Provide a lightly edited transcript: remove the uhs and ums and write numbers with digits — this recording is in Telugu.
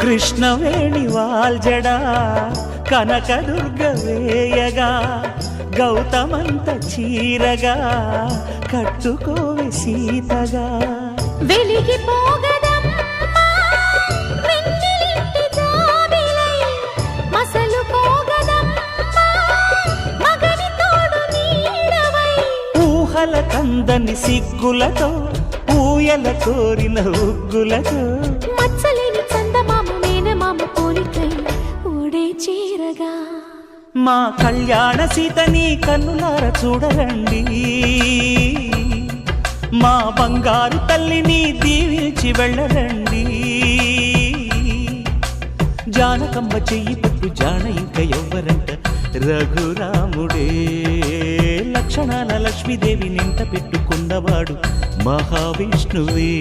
కృష్ణవేణి వాల్జడా కనకదుర్గ వేయగా గౌతమంత చీరగా కట్టుకోవే సీతగా వెలిగిపోగదమ్మా వెన్నెలింటి జాబిలై మసలు పోగదమ్మా మగని తోడు నీడవై ఊహల కందని సిగ్గులతో ఊయల కోరిన ఉగ్గులతో మచ్చలేని చందమామ మేనమామ పోలికై ఊడే చీరగా మా కళ్యాణ సీతని కన్నులార చూడరండి మా బంగారు తల్లిని దీవించి వెళ్ళరండి జానకమ్మ చెయ్యి పట్టు జాన ఇంక ఎవ్వరంట రఘురాముడే లక్షణాల లక్ష్మీదేవి నింట పెట్టుకున్నవాడు మహావిష్ణువే